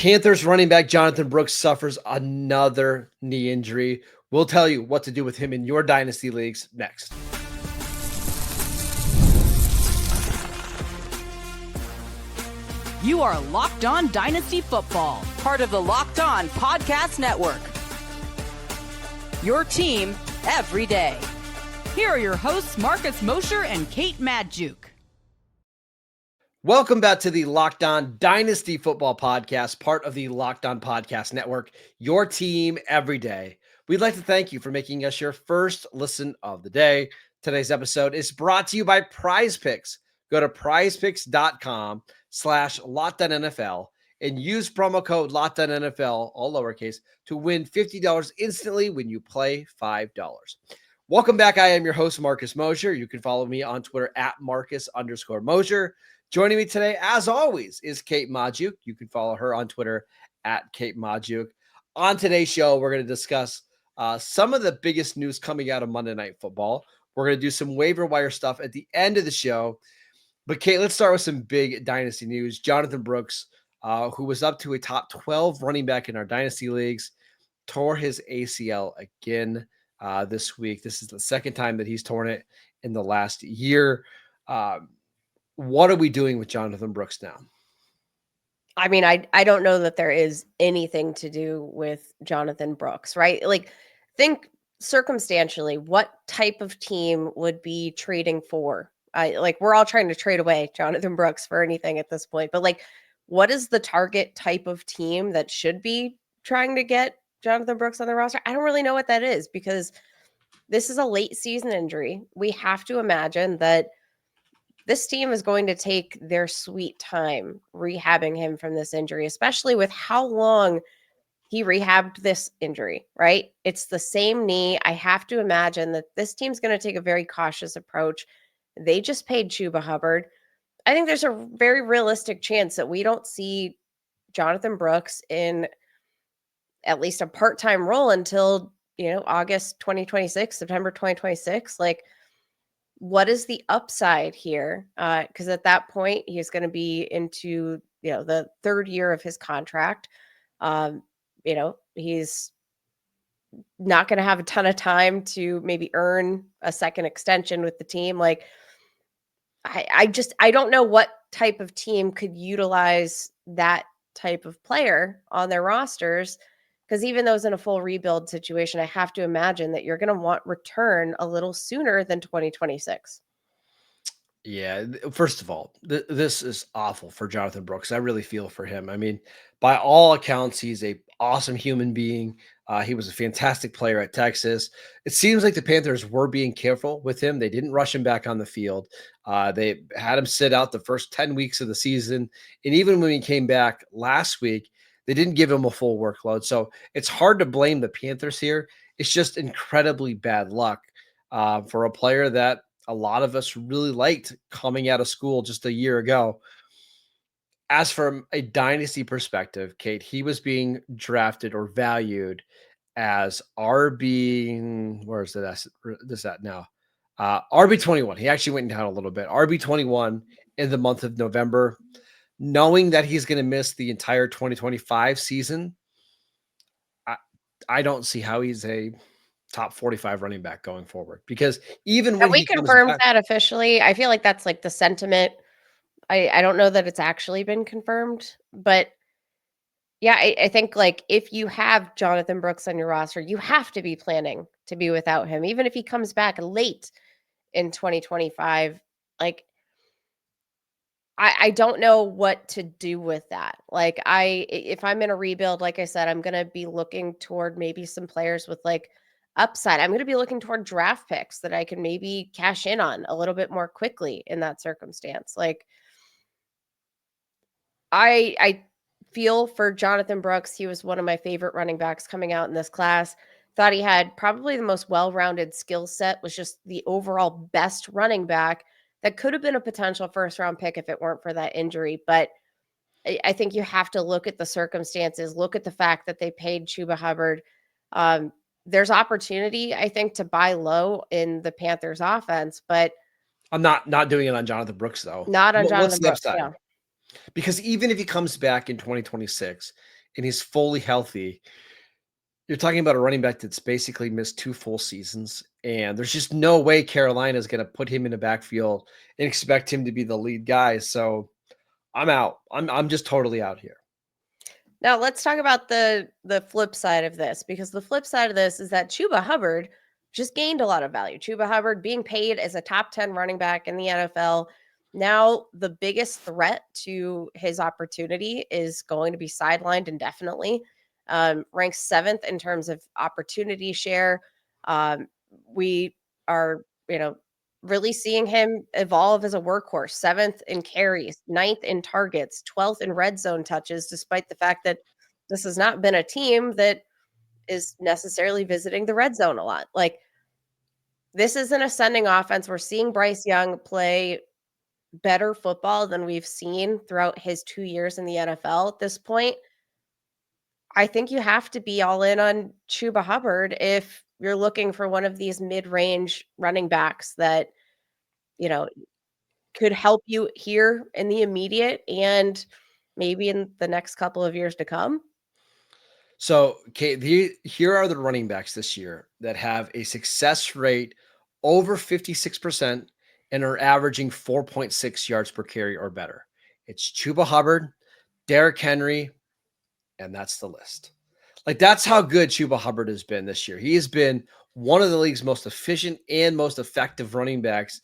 Panthers running back Jonathon Brooks suffers another knee injury. We'll tell you what to do with him in your Dynasty leagues next. You are Locked On Dynasty Football, part of the Locked On Podcast Network. Your team every day. Here are your hosts, Marcus Mosher and Kate Madjuk. Welcome back to the Locked On Dynasty Football Podcast, part of the Locked On Podcast Network, your team every day. We'd like to thank you for making us your first listen of the day. Today's episode is brought to you by Prize Picks. Go to prizepicks.com/LockedOnNFL and use promo code LockedOnNFL, all lowercase, to win $50 instantly when you play $5. Welcome back. I am your host, Marcus Mosher. You can follow me on Twitter at Marcus_Mosher. Joining me today, as always, is Kate Madjuk. You can follow her on Twitter at Kate Madjuk. On today's show, we're going to discuss some of the biggest news coming out of Monday Night Football. We're going to do some waiver wire stuff at the end of the show. But Kate, let's start with some big Dynasty news. Jonathon Brooks, who was up to a top 12 running back in our Dynasty leagues, tore his ACL again this week. This is the second time that he's torn it in the last year. What are we doing with Jonathon Brooks now? I mean, I don't know that there is anything to do with Jonathon Brooks, right? Like, think circumstantially, what type of team would be trading for? We're all trying to trade away Jonathon Brooks for anything at this point, but like, what is the target type of team that should be trying to get Jonathon Brooks on the roster? I don't really know what that is, because this is a late season injury. We have to imagine that this team is going to take their sweet time rehabbing him from this injury, especially with how long he rehabbed this injury, right? It's the same knee. I have to imagine that this team's going to take a very cautious approach. They just paid Chuba Hubbard. I think there's a very realistic chance that we don't see Jonathon Brooks in at least a part-time role until, August 2026, September 2026. Like, what is the upside here? Because at that point, he's going to be into, the third year of his contract. He's not going to have a ton of time to maybe earn a second extension with the team. Like, I don't know what type of team could utilize that type of player on their rosters. Because even though it's in a full rebuild situation, I have to imagine that you're going to want return a little sooner than 2026. Yeah, first of all, this is awful for Jonathon Brooks. I really feel for him. I mean, by all accounts, he's an awesome human being. He was a fantastic player at Texas. It seems like the Panthers were being careful with him. They didn't rush him back on the field. They had him sit out the first 10 weeks of the season. And even when he came back last week, they didn't give him a full workload. So it's hard to blame the Panthers here. It's just incredibly bad luck for a player that a lot of us really liked coming out of school just a year ago. As from a dynasty perspective, Kate, he was being drafted or valued as RB, where is this at now? RB21. He actually went down a little bit. RB21 in the month of November. Knowing that he's going to miss the entire 2025 season, I don't see how he's a top 45 running back going forward, because even when we confirmed that officially, I feel like that's like the sentiment. I don't know that it's actually been confirmed, but yeah, I think like if you have Jonathon Brooks on your roster, you have to be planning to be without him, even if he comes back late in 2025. Like, I don't know what to do with that. Like, if I'm in a rebuild, like I said, I'm going to be looking toward maybe some players with like upside. I'm going to be looking toward draft picks that I can maybe cash in on a little bit more quickly in that circumstance. Like, I feel for Jonathon Brooks. He was one of my favorite running backs coming out in this class. Thought he had probably the most well-rounded skill set, was just the overall best running back that could have been a potential first-round pick if it weren't for that injury. But I think you have to look at the circumstances, look at the fact that they paid Chuba Hubbard. There's opportunity, I think, to buy low in the Panthers offense, but I'm not doing it on Jonathon Brooks, though. Not on Jonathon Brooks, yeah. Because even if he comes back in 2026, and he's fully healthy, you're talking about a running back that's basically missed 2 full seasons, and there's just no way Carolina is gonna put him in the backfield and expect him to be the lead guy, so I'm out. I'm just totally out here. Now let's talk about the flip side of this, because the flip side of this is that Chuba Hubbard just gained a lot of value. Chuba Hubbard being paid as a top 10 running back in the NFL. Now the biggest threat to his opportunity is going to be sidelined indefinitely. Ranks 7th in terms of opportunity share. We are, really seeing him evolve as a workhorse. 7th in carries, 9th in targets, 12th in red zone touches, despite the fact that this has not been a team that is necessarily visiting the red zone a lot. Like, this is an ascending offense. We're seeing Bryce Young play better football than we've seen throughout his 2 years in the NFL at this point. I think you have to be all in on Chuba Hubbard if you're looking for one of these mid-range running backs that, could help you here in the immediate and maybe in the next couple of years to come. So, okay, here are the running backs this year that have a success rate over 56% and are averaging 4.6 yards per carry or better. It's Chuba Hubbard, Derrick Henry, and that's the list. Like, that's how good Chuba Hubbard has been this year. He has been one of the league's most efficient and most effective running backs.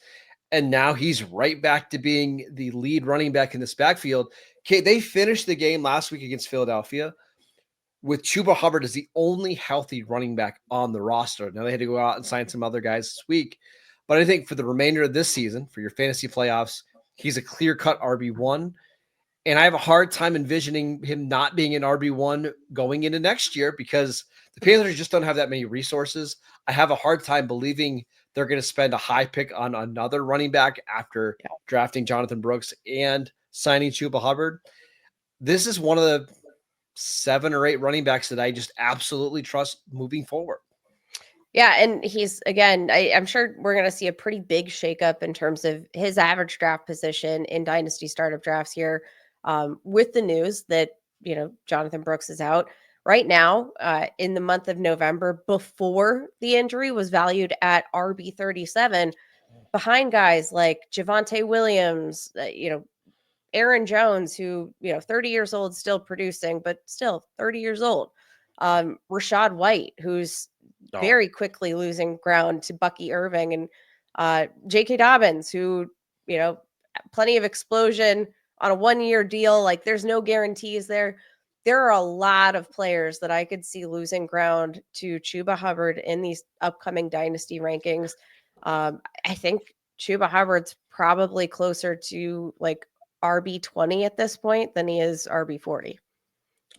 And now he's right back to being the lead running back in this backfield. Okay, they finished the game last week against Philadelphia with Chuba Hubbard as the only healthy running back on the roster. Now they had to go out and sign some other guys this week. But I think for the remainder of this season, for your fantasy playoffs, he's a clear-cut RB1. And I have a hard time envisioning him not being an RB1 going into next year because the Panthers just don't have that many resources. I have a hard time believing they're going to spend a high pick on another running back after drafting Jonathon Brooks and signing Chuba Hubbard. This is one of the 7 or 8 running backs that I just absolutely trust moving forward. Yeah, and he's, again, I'm sure we're going to see a pretty big shakeup in terms of his average draft position in Dynasty startup drafts here, with the news that, Jonathon Brooks is out. Right now, in the month of November, before the injury, was valued at RB 37, behind guys like Javonte Williams, Aaron Jones, who, 30 years old, still producing, but still 30 years old. Rashad White, who's very quickly losing ground to Bucky Irving, and J.K. Dobbins, who, plenty of explosion on a 1-year deal. Like, there's no guarantees there. There are a lot of players that I could see losing ground to Chuba Hubbard in these upcoming dynasty rankings. I think Chuba Hubbard's probably closer to like RB20 at this point than he is RB40.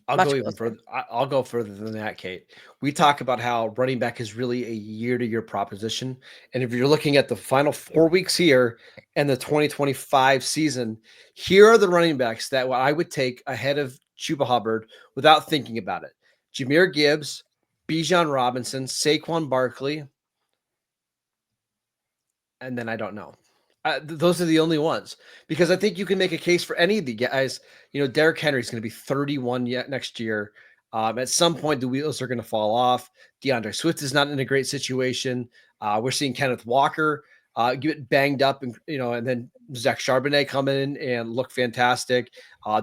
I'll go even further. I'll go further than that, Kate. We talk about how running back is really a year-to-year proposition. And if you're looking at the final 4 weeks here and the 2025 season, here are the running backs that I would take ahead of Chuba Hubbard without thinking about it. Jahmyr Gibbs, Bijan Robinson, Saquon Barkley, and then I don't know. Those are the only ones, because I think you can make a case for any of the guys. Derrick Henry is going to be 31 yet next year. At some point, the wheels are going to fall off. DeAndre Swift is not in a great situation. We're seeing Kenneth Walker get banged up, and then Zach Charbonnet come in and look fantastic.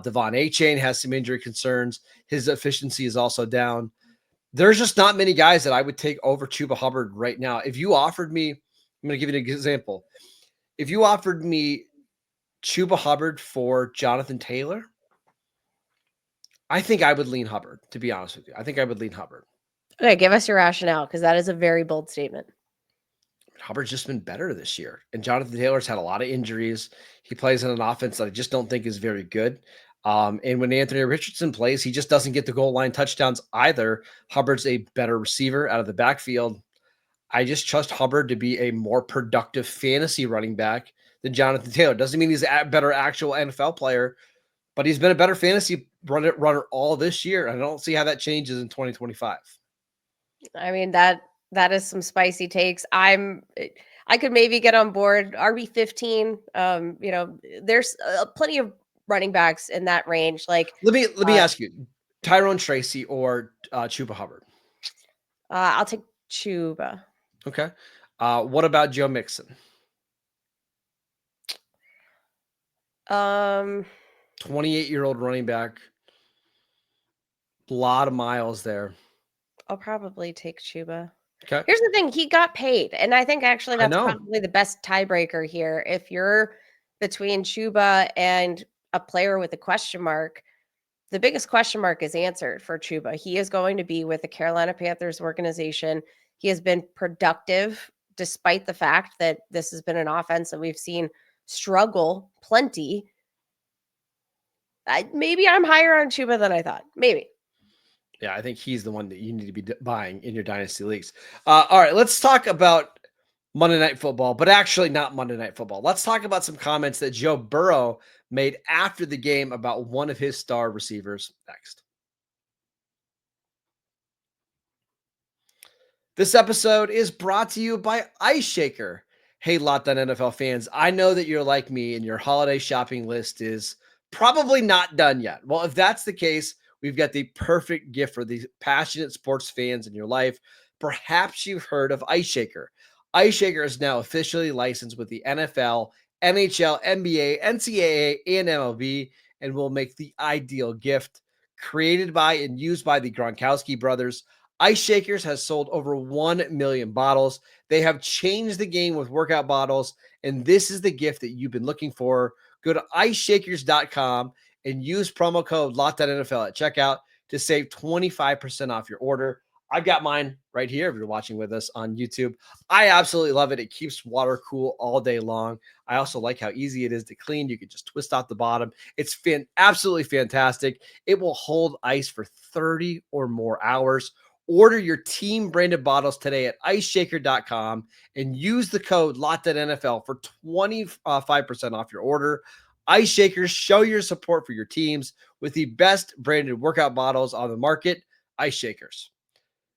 Devon Achane has some injury concerns. His efficiency is also down. There's just not many guys that I would take over Chuba Hubbard right now. If you offered me, I'm going to give you an example. If you offered me Chuba Hubbard for Jonathan Taylor, I think I would lean Hubbard, to be honest with you. I think I would lean Hubbard. Okay, give us your rationale, because that is a very bold statement. Hubbard's just been better this year, and Jonathan Taylor's had a lot of injuries. He plays in an offense that I just don't think is very good. And when Anthony Richardson plays, he just doesn't get the goal line touchdowns either. Hubbard's a better receiver out of the backfield. I just trust Hubbard to be a more productive fantasy running back than Jonathan Taylor. Doesn't mean he's a better actual NFL player, but he's been a better fantasy runner all this year. I don't see how that changes in 2025. I mean, that is some spicy takes. I could maybe get on board RB15. There's plenty of running backs in that range. Like, let me ask you, Tyrone Tracy or Chuba Hubbard? I'll take Chuba. Okay. What about Joe Mixon? 28-year-old running back. A lot of miles there. I'll probably take Chuba. Okay. Here's the thing, he got paid, and I think actually I that's know. probably the best tiebreaker here. If you're between Chuba and a player with a question mark, the biggest question mark is answered for Chuba. He is going to be with the Carolina Panthers organization. He has been productive despite the fact that this has been an offense that we've seen struggle plenty. Maybe I'm higher on Chuba than I thought. Maybe. Yeah, I think he's the one that you need to be buying in your dynasty leagues. All right, let's talk about Monday Night Football, but actually not Monday Night Football. Let's talk about some comments that Joe Burrow made after the game about one of his star receivers next. This episode is brought to you by IceShaker. Hey, Locked On NFL fans, I know that you're like me and your holiday shopping list is probably not done yet. Well, if that's the case, we've got the perfect gift for the passionate sports fans in your life. Perhaps you've heard of IceShaker. IceShaker is now officially licensed with the NFL, NHL, NBA, NCAA, and MLB, and will make the ideal gift. Created by and used by the Gronkowski brothers, IceShakers has sold over 1 million bottles. They have changed the game with workout bottles, and this is the gift that you've been looking for. Go to IceShakers.com and use promo code LOCKEDONNFL at checkout to save 25% off your order. I've got mine right here if you're watching with us on YouTube. I absolutely love it. It keeps water cool all day long. I also like how easy it is to clean. You can just twist out the bottom. It's absolutely fantastic. It will hold ice for 30 or more hours. Order your team branded bottles today at IceShaker.com and use the code LOCKEDONNFL for 25% off your order. IceShakers, show your support for your teams with the best branded workout bottles on the market. IceShakers.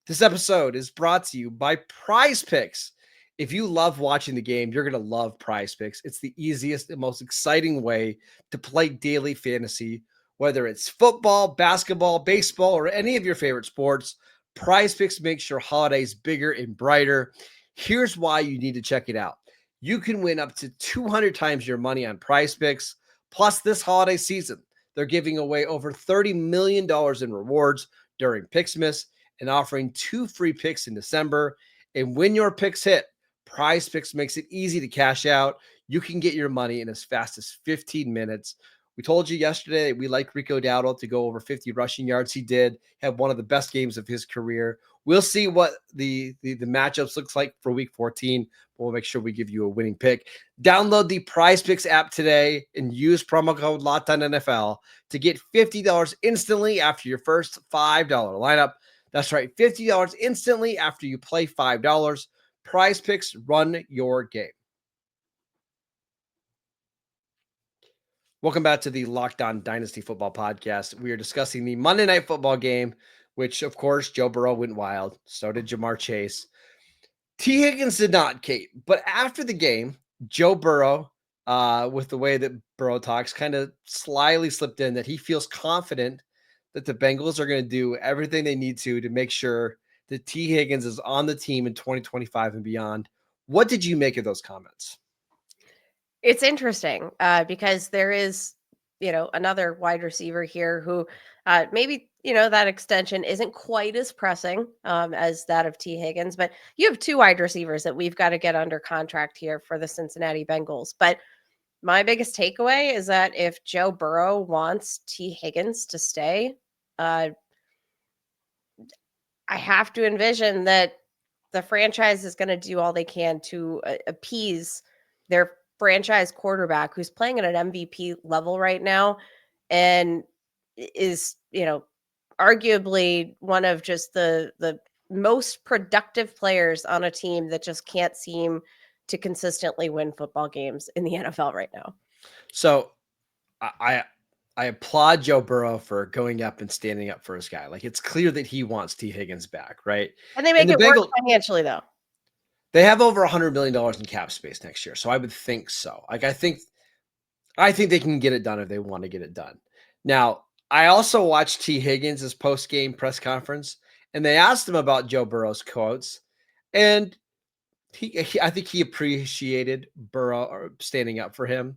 This episode is brought to you by Prize Picks. If you love watching the game, you're going to love Prize Picks. It's the easiest and most exciting way to play daily fantasy, whether it's football, basketball, baseball, or any of your favorite sports. Prize Picks makes your holidays bigger and brighter. Here's why you need to check it out. You can win up to 200 times your money on Prize Picks. Plus, this holiday season, they're giving away over $30 million in rewards during Picksmas and offering 2 free picks in December. And when your picks hit, Prize Picks makes it easy to cash out. You can get your money in as fast as 15 minutes. We told you yesterday we like Rico Dowdle to go over 50 rushing yards. He did have one of the best games of his career. We'll see what the matchups looks like for week 14. But we'll make sure we give you a winning pick. Download the Prize Picks app today and use promo code LOCKEDONNFL to get $50 instantly after your first $5 lineup. That's right, $50 instantly after you play $5. Prize Picks, run your game. Welcome back to the Locked On Dynasty Football Podcast. We are discussing the Monday Night Football game, which, of course, Joe Burrow went wild. So did Jamar Chase. Tee Higgins did not, Kate. But after the game, Joe Burrow, with the way that Burrow talks, kind of slyly slipped in that he feels confident that the Bengals are going to do everything they need to make sure that Tee Higgins is on the team in 2025 and beyond. What did you make of those comments? It's interesting because there is, another wide receiver here who maybe, that extension isn't quite as pressing as that of Tee Higgins, but you have 2 wide receivers that we've got to get under contract here for the Cincinnati Bengals. But my biggest takeaway is that if Joe Burrow wants Tee Higgins to stay, I have to envision that the franchise is going to do all they can to appease their franchise quarterback who's playing at an MVP level right now and is, arguably one of just the most productive players on a team that just can't seem to consistently win football games in the NFL right now. So I applaud Joe Burrow for going up and standing up for his guy. Like, it's clear that he wants Tee Higgins back, right? And they make it work financially, though. They have over $100 million in cap space next year, so I would think so. Like, I think they can get it done if they want to get it done. Now, I also watched Tee Higgins' post-game press conference, and they asked him about Joe Burrow's quotes, and I think he appreciated Burrow standing up for him.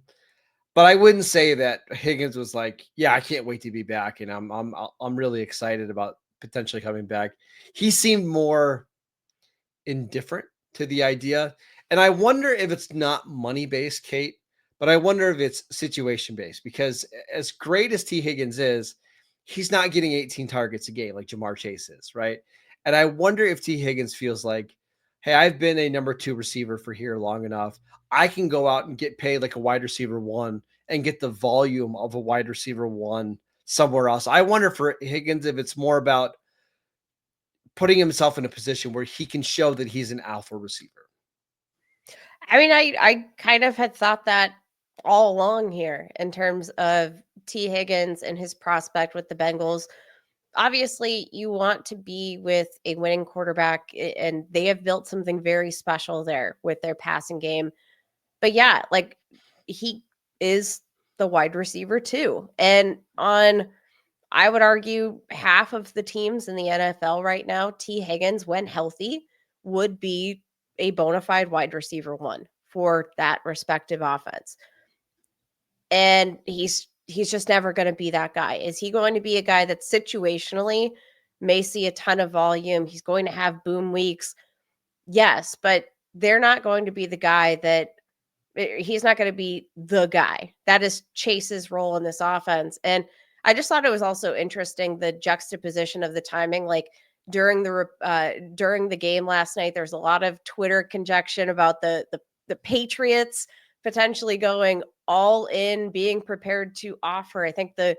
But I wouldn't say that Higgins was like, "Yeah, I can't wait to be back, and I'm really excited about potentially coming back." He seemed more indifferent to the idea, and I wonder if it's not money based, Kate, but I wonder if it's situation based because as great as Tee Higgins is, he's not getting 18 targets a game like Jamar Chase is, right? And I wonder if Tee Higgins feels like, "Hey, I've been a number 2 receiver for here long enough. I can go out and get paid like a wide receiver 1 and get the volume of a wide receiver 1 somewhere else." I wonder for Higgins if it's more about putting himself in a position where he can show that he's an alpha receiver. I mean, I kind of had thought that all along here in terms of Tee Higgins and his prospect with the Bengals. Obviously, you want to be with a winning quarterback, and they have built something very special there with their passing game. But yeah, like he is the wide receiver too. And on, I would argue, half of the teams in the NFL right now, Tee Higgins, when healthy, would be a bona fide wide receiver 1 for that respective offense. And he's just never going to be that guy. Is he going to be a guy that situationally may see a ton of volume? He's going to have boom weeks. Yes, but they're not going to be the guy that he's not going to be the guy. That is Chase's role in this offense. And I just thought it was also interesting, the juxtaposition of the timing. Like during the game last night, there's a lot of Twitter conjecture about the Patriots potentially going all in, being prepared to offer. I think the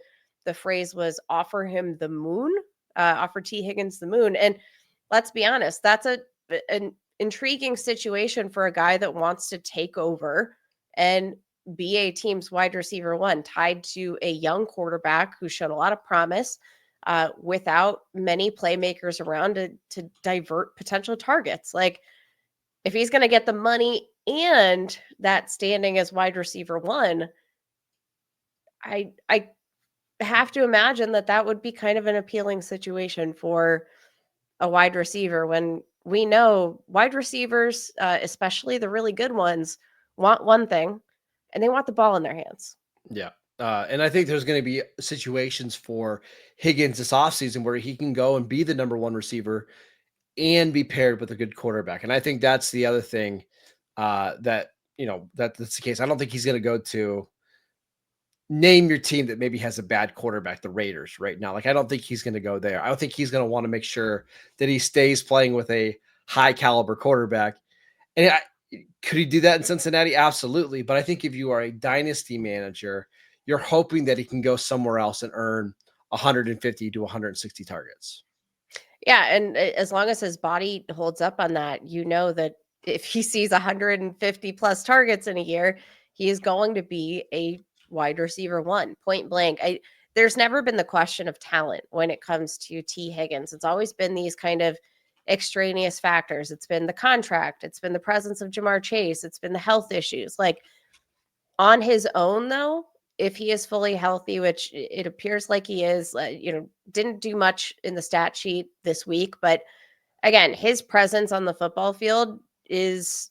phrase was offer him the moon, offer Tee Higgins the moon. And let's be honest, that's an intriguing situation for a guy that wants to take over and be a team's wide receiver 1, tied to a young quarterback who's shown a lot of promise, without many playmakers around to divert potential targets. Like if he's going to get the money and that standing as wide receiver 1, I have to imagine that would be kind of an appealing situation for a wide receiver, when we know wide receivers, especially the really good ones, want one thing, and they want the ball in their hands. Yeah. And I think there's going to be situations for Higgins this offseason where he can go and be the number 1 receiver and be paired with a good quarterback. And I think that's the other thing, that's the case. I don't think he's going to go to name your team that maybe has a bad quarterback, the Raiders right now. Like, I don't think he's going to go there. I don't think he's going to want to make sure that he stays playing with a high caliber quarterback. And could he do that in Cincinnati? Absolutely. But I think if you are a dynasty manager, you're hoping that he can go somewhere else and earn 150 to 160 targets. Yeah. And as long as his body holds up on that, that if he sees 150 plus targets in a year, he is going to be a wide receiver 1, point blank. There's never been the question of talent when it comes to Tee Higgins. It's always been these kind of extraneous factors. It's been the contract. It's been the presence of Jamar Chase. It's been the health issues. Like on his own, though, if he is fully healthy, which it appears like he is, didn't do much in the stat sheet this week. But again, his presence on the football field is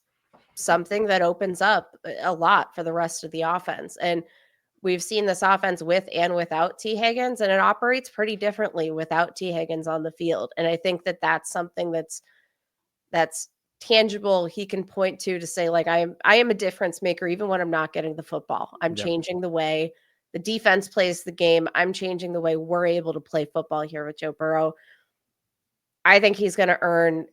something that opens up a lot for the rest of the offense. And we've seen this offense with and without Tee Higgins, and it operates pretty differently without Tee Higgins on the field. And I think that that's something that's tangible he can point to say, like, I am a difference maker even when I'm not getting the football. I'm changing the way the defense plays the game. I'm changing the way we're able to play football here with Joe Burrow. I think he's going to earn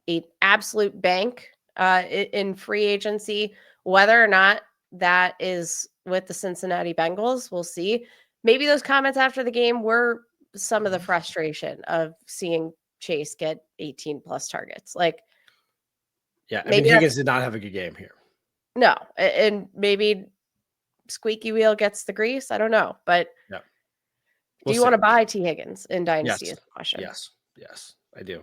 an absolute bank in free agency. Whether or not that is with the Cincinnati Bengals, we'll see. Maybe those comments after the game were some of the frustration of seeing Chase get 18 plus targets. Like, yeah, I mean, Higgins did not have a good game here. No, and maybe squeaky wheel gets the grease. I don't know, but do you want to buy Tee Higgins in Dynasty? Is the question. Yes, I do.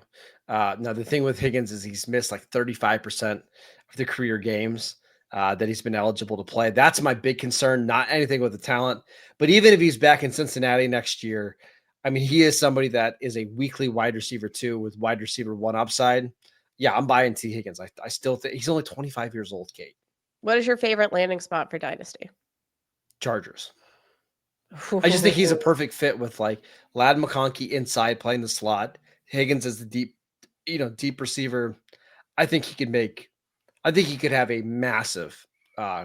Now the thing with Higgins is he's missed like 35% of the career games. that he's been eligible to play. That's my big concern, not anything with the talent. But even if he's back in Cincinnati next year, I mean, he is somebody that is a weekly wide receiver 2 with wide receiver 1 upside. Yeah, I'm buying Tee Higgins. I still think he's only 25 years old, Kate. What is your favorite landing spot for Dynasty? Chargers. I just think he's a perfect fit with like Ladd McConkey inside playing the slot. Higgins is the deep receiver. I think he could have a massive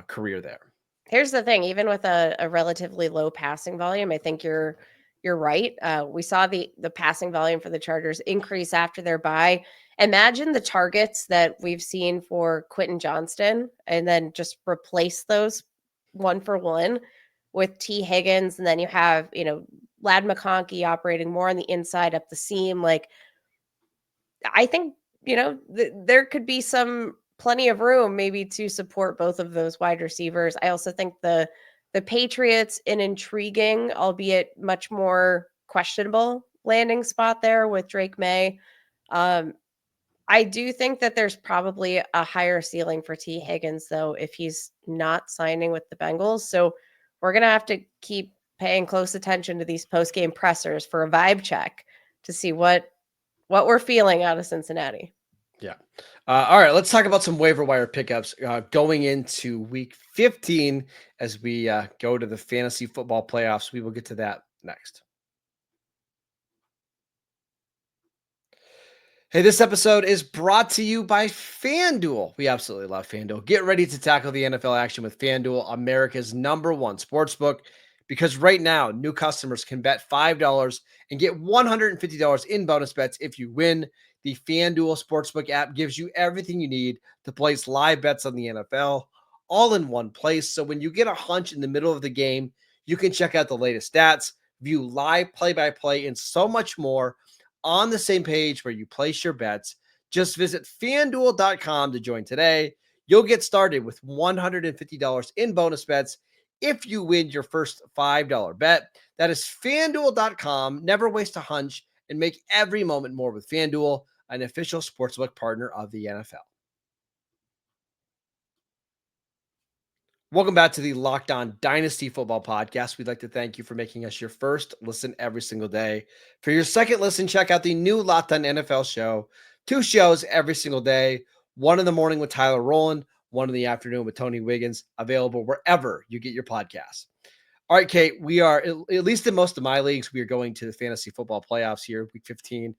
career there. Here's the thing, even with a relatively low passing volume, I think you're right. We saw the passing volume for the Chargers increase after their bye. Imagine the targets that we've seen for Quentin Johnston and then just replace those one for one with Tee Higgins. And then you have, Ladd McConkey operating more on the inside up the seam. Like, I think, there could be plenty of room maybe to support both of those wide receivers. I also think the Patriots, an intriguing, albeit much more questionable landing spot there with Drake May. I do think that there's probably a higher ceiling for Tee Higgins, though, if he's not signing with the Bengals. So we're going to have to keep paying close attention to these post-game pressers for a vibe check to see what we're feeling out of Cincinnati. Yeah. All right, let's talk about some waiver wire pickups going into week 15 as we go to the fantasy football playoffs. We will get to that next. Hey, this episode is brought to you by FanDuel. We absolutely love FanDuel. Get ready to tackle the NFL action with FanDuel, America's #1 sportsbook, because right now, new customers can bet $5 and get $150 in bonus bets if you win. The FanDuel Sportsbook app gives you everything you need to place live bets on the NFL all in one place. So when you get a hunch in the middle of the game, you can check out the latest stats, view live play-by-play, and so much more on the same page where you place your bets. Just visit FanDuel.com to join today. You'll get started with $150 in bonus bets if you win your first $5 bet. That is FanDuel.com. Never waste a hunch and make every moment more with FanDuel, an official sportsbook partner of the NFL. Welcome back to the Locked On Dynasty Football Podcast. We'd like to thank you for making us your first listen every single day. For your second listen, check out the new Locked On NFL show. 2 shows every single day. 1 in the morning with Tyler Rowland, 1 in the afternoon with Tony Wiggins, available wherever you get your podcasts. All right, Kate, we are, at least in most of my leagues, we are going to the fantasy football playoffs here, week 15.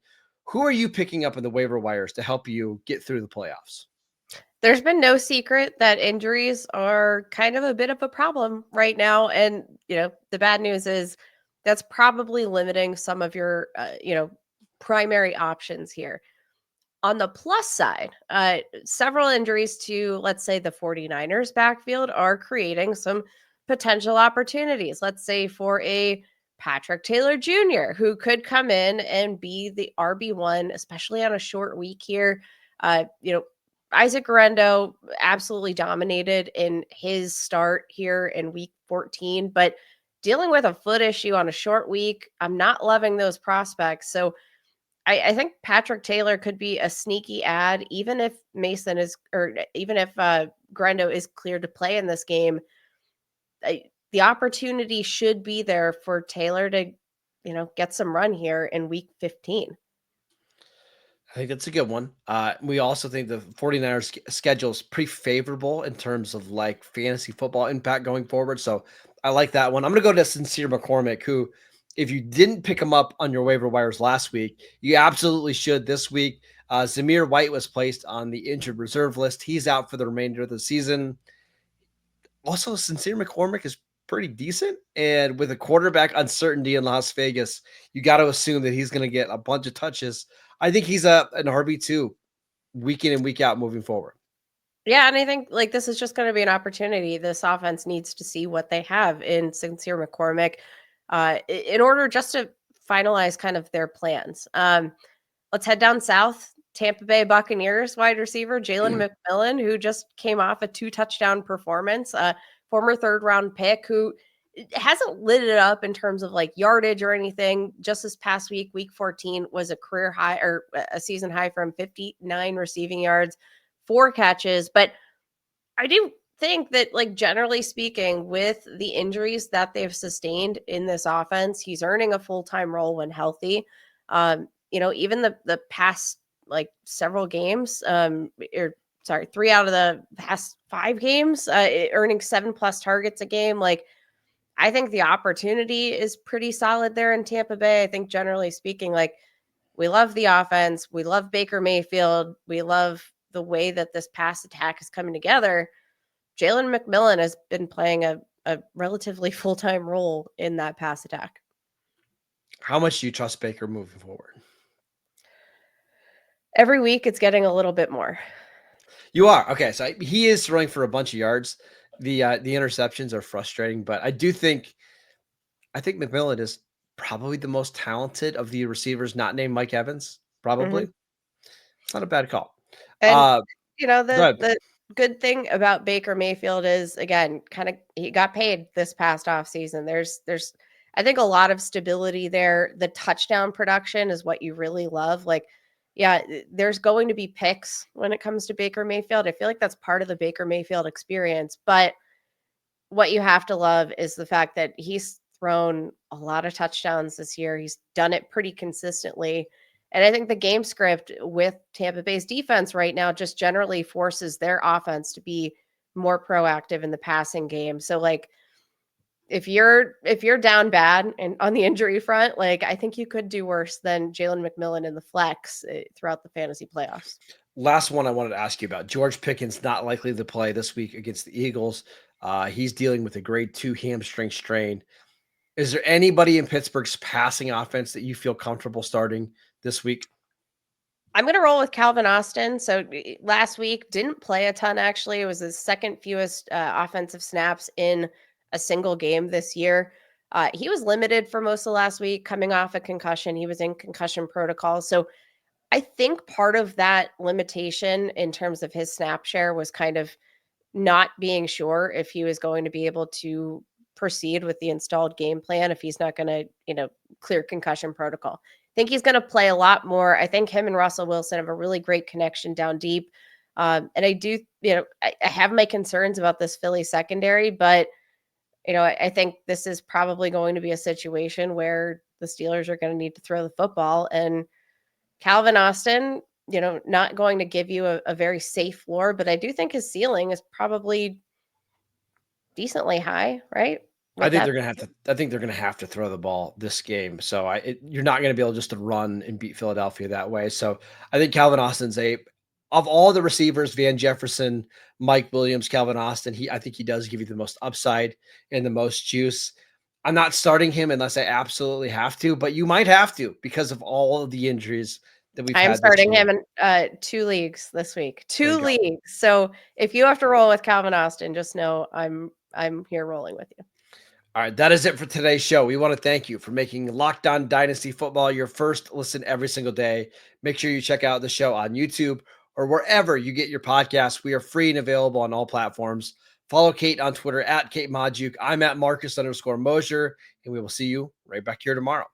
Who are you picking up in the waiver wires to help you get through the playoffs? There's been no secret that injuries are kind of a bit of a problem right now. And, the bad news is that's probably limiting some of your, primary options here. On the plus side, several injuries to, let's say, the 49ers backfield are creating some potential opportunities. Let's say for a Patrick Taylor Jr., who could come in and be the RB1, especially on a short week here. Isaac Guerendo absolutely dominated in his start here in week 14, but dealing with a foot issue on a short week, I'm not loving those prospects. So I think Patrick Taylor could be a sneaky ad, even if Guerendo is cleared to play in this game. The opportunity should be there for Taylor to, get some run here in week 15. I think that's a good one. We also think the 49ers schedule is pretty favorable in terms of like fantasy football impact going forward. So I like that one. I'm going to go to Sincere McCormick, who, if you didn't pick him up on your waiver wires last week, you absolutely should this week. Zamir White was placed on the injured reserve list. He's out for the remainder of the season. Also, Sincere McCormick is pretty decent. And with a quarterback uncertainty in Las Vegas, you got to assume that he's going to get a bunch of touches. I think he's an RB2 week in and week out moving forward. Yeah, and I think this is just going to be an opportunity. This offense needs to see what they have in Sincere McCormick in order just to finalize kind of their plans. Let's head down south. Tampa Bay Buccaneers wide receiver Jalen McMillan, who just came off a 2-touchdown performance, former 3rd-round pick who hasn't lit it up in terms of yardage or anything. Just this past week, week 14 was a career high or a season high from 59 receiving yards, 4 catches. But I do think that, like, generally speaking, with the injuries that they've sustained in this offense, he's earning a full-time role when healthy. Even the past, like, several games, or sorry, 3 out of the past 5 games, earning 7+ targets a game. Like, I think the opportunity is pretty solid there in Tampa Bay. I think generally speaking, like, we love the offense. We love Baker Mayfield. We love the way that this pass attack is coming together. Jalen McMillan has been playing a relatively full-time role in that pass attack. How much do you trust Baker moving forward? Every week it's getting a little bit more. You are. Okay, so he is throwing for a bunch of yards. The interceptions are frustrating, but I think McMillan is probably the most talented of the receivers not named Mike Evans, probably. Mhm. It's not a bad call. And, Go ahead. the good thing about Baker Mayfield is, again, he got paid this past offseason. There's I think a lot of stability there. The touchdown production is what you really love. Like, yeah, there's going to be picks when it comes to Baker Mayfield. I feel like that's part of the Baker Mayfield experience. But what you have to love is the fact that he's thrown a lot of touchdowns this year. He's done it pretty consistently. And I think the game script with Tampa Bay's defense right now just generally forces their offense to be more proactive in the passing game. So, like, if you're down bad and on the injury front, like, I think you could do worse than Jalen McMillan in the flex throughout the fantasy playoffs. Last one I wanted to ask you about. George Pickens not likely to play this week against the Eagles. He's dealing with a grade 2 hamstring strain. Is there anybody in Pittsburgh's passing offense that you feel comfortable starting this week? I'm going to roll with Calvin Austin. So last week didn't play a ton. Actually, it was the second fewest offensive snaps in a single game this year. He was limited for most of last week, coming off a concussion. He was in concussion protocol. So I think part of that limitation in terms of his snap share was kind of not being sure if he was going to be able to proceed with the installed game plan if he's not going to, clear concussion protocol. I think he's going to play a lot more. I think him and Russell Wilson have a really great connection down deep. And I do, I have my concerns about this Philly secondary, but, I think this is probably going to be a situation where the Steelers are going to need to throw the football. And Calvin Austin, not going to give you a very safe floor, but I do think his ceiling is probably decently high, right? I think they're going to have to throw the ball this game. So you're not going to be able just to run and beat Philadelphia that way. So I think Calvin Austin's of all the receivers, Van Jefferson, Mike Williams, Calvin Austin, I think he does give you the most upside and the most juice. I'm not starting him unless I absolutely have to, but you might have to because of all of the injuries that we've had. I'm starting him in 2 leagues this week. 2 leagues. So if you have to roll with Calvin Austin, just know I'm here rolling with you. All right, that is it for today's show. We want to thank you for making Locked On Dynasty Football your first listen every single day. Make sure you check out the show on YouTube or wherever you get your podcasts. We are free and available on all platforms. Follow Kate on Twitter @KateModjuk. I'm at Marcus_Mosher, and we will see you right back here tomorrow.